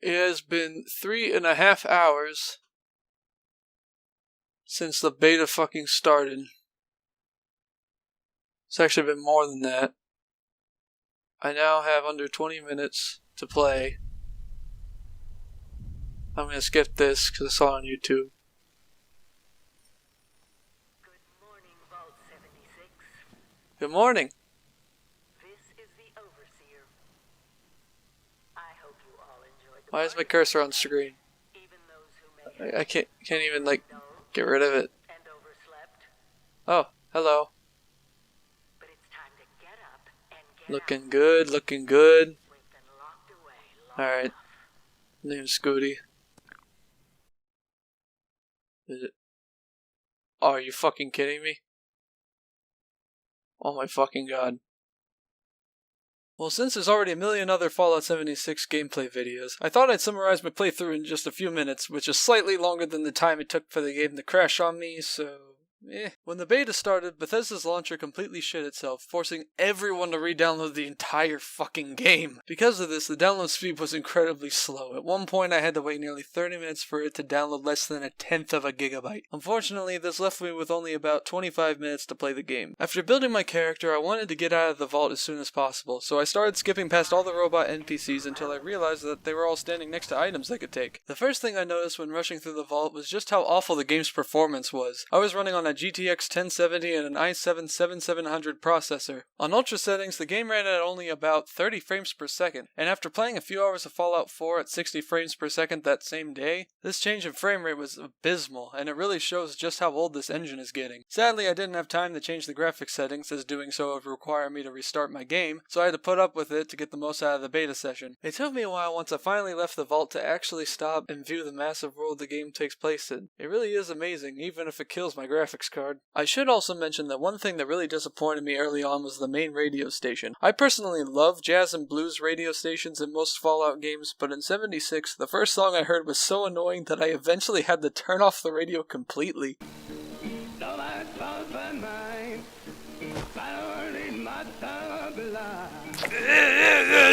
It has been 3.5 hours since the beta fucking started. It's actually been more than that. I now have under 20 minutes to play. I'm gonna skip this because I saw it on YouTube. Good morning, Vault 76. Good morning. This is the Overseer. I hope you all enjoyed the Why is my cursor on screen? even those who may I can't even like get rid of it. and overslept. Oh, hello. But it's time to get up and get Looking good, looking good. We've been locked away long Alright. enough. Name's SCOOTY. Is it? Oh, are you fucking kidding me? Oh my fucking god. Well, since there's already a million other Fallout 76 gameplay videos, I thought I'd summarize my playthrough in just a few minutes, which is slightly longer than the time it took for the game to crash on me, so... When the beta started, Bethesda's launcher completely shit itself, forcing everyone to re-download the entire fucking game. Because of this, the download speed was incredibly slow. At one point, I had to wait nearly 30 minutes for it to download less than 1/10 of a gigabyte. Unfortunately, this left me with only about 25 minutes to play the game. After building my character, I wanted to get out of the vault as soon as possible, so I started skipping past all the robot NPCs until I realized that they were all standing next to items I could take. The first thing I noticed when rushing through the vault was just how awful the game's performance was. I was running on a GTX 1070 and an i7-7700 processor. On ultra settings, the game ran at only about 30 frames per second, and after playing a few hours of Fallout 4 at 60 frames per second that same day, this change in frame rate was abysmal, and it really shows just how old this engine is getting. Sadly, I didn't have time to change the graphics settings, as doing so would require me to restart my game, so I had to put up with it to get the most out of the beta session. It took me a while once I finally left the vault to actually stop and view the massive world the game takes place in. It really is amazing, even if it kills my graphics card. I should also mention that one thing that really disappointed me early on was the main radio station. I personally love jazz and blues radio stations in most Fallout games, but in 76, the first song I heard was so annoying that I eventually had to turn off the radio completely.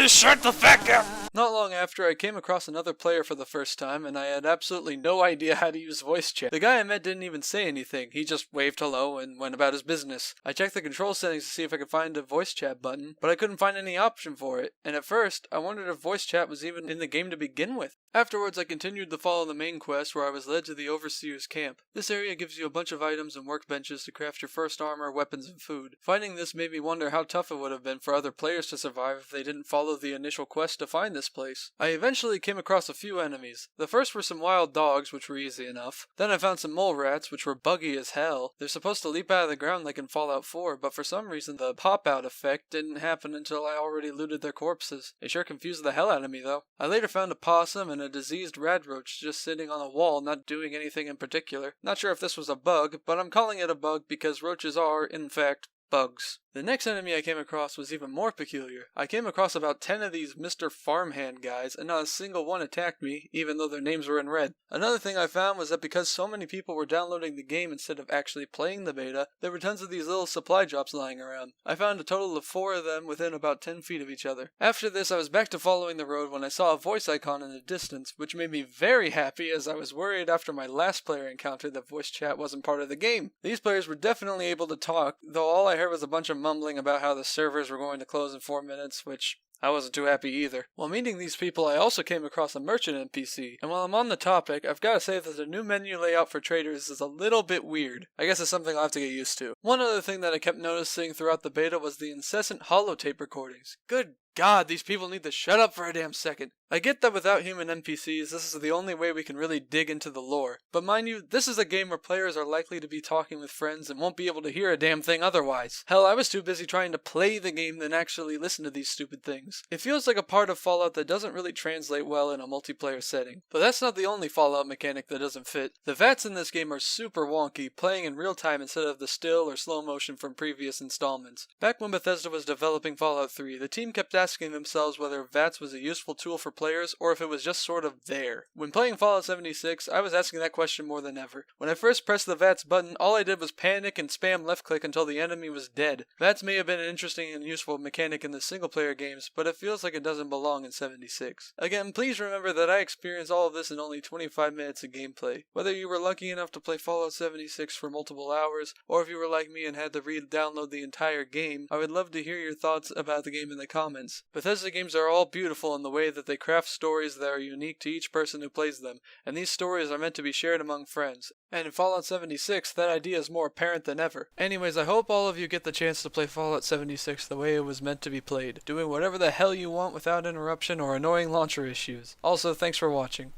Shut the fuck up! Not long after, I came across another player for the first time, and I had absolutely no idea how to use voice chat. The guy I met didn't even say anything, he just waved hello and went about his business. I checked the control settings to see if I could find a voice chat button, but I couldn't find any option for it, and at first, I wondered if voice chat was even in the game to begin with. Afterwards, I continued to follow the main quest where I was led to the Overseer's camp. This area gives you a bunch of items and workbenches to craft your first armor, weapons, and food. Finding this made me wonder how tough it would have been for other players to survive if they didn't follow the initial quest to find this place. I eventually came across a few enemies. The first were some wild dogs, which were easy enough. Then I found some mole rats, which were buggy as hell. They're supposed to leap out of the ground like in Fallout 4, but for some reason the pop-out effect didn't happen until I already looted their corpses. It sure confused the hell out of me though. I later found a possum and a diseased rat roach just sitting on a wall, not doing anything in particular. Not sure if this was a bug, but I'm calling it a bug because roaches are, in fact, bugs. The next enemy I came across was even more peculiar. I came across about 10 of these Mr. Farmhand guys, and not a single one attacked me, even though their names were in red. Another thing I found was that because so many people were downloading the game instead of actually playing the beta, there were tons of these little supply drops lying around. I found a total of 4 of them within about 10 feet of each other. After this, I was back to following the road when I saw a voice icon in the distance, which made me very happy as I was worried after my last player encounter that voice chat wasn't part of the game. These players were definitely able to talk, though all I heard was a bunch of mumbling about how the servers were going to close in 4 minutes, which I wasn't too happy either. While meeting these people, I also came across a merchant NPC, and while I'm on the topic, I've got to say that the new menu layout for traders is a little bit weird. I guess it's something I'll have to get used to. One other thing that I kept noticing throughout the beta was the incessant holotape recordings. Good God, these people need to shut up for a damn second. I get that without human NPCs, this is the only way we can really dig into the lore. But mind you, this is a game where players are likely to be talking with friends and won't be able to hear a damn thing otherwise. Hell, I was too busy trying to play the game than actually listen to these stupid things. It feels like a part of Fallout that doesn't really translate well in a multiplayer setting. But that's not the only Fallout mechanic that doesn't fit. The VATS in this game are super wonky, playing in real time instead of the still or slow motion from previous installments. Back when Bethesda was developing Fallout 3, the team kept asking themselves whether VATS was a useful tool for players or if it was just sort of there. When playing Fallout 76, I was asking that question more than ever. When I first pressed the VATS button, all I did was panic and spam left click until the enemy was dead. VATS may have been an interesting and useful mechanic in the single player games, but but it feels like it doesn't belong in 76. Again, please remember that I experienced all of this in only 25 minutes of gameplay. Whether you were lucky enough to play Fallout 76 for multiple hours, or if you were like me and had to re-download the entire game, I would love to hear your thoughts about the game in the comments. Bethesda games are all beautiful in the way that they craft stories that are unique to each person who plays them, and these stories are meant to be shared among friends. And in Fallout 76, that idea is more apparent than ever. Anyways, I hope all of you get the chance to play Fallout 76 the way it was meant to be played, doing whatever the hell you want without interruption or annoying launcher issues. Also, thanks for watching.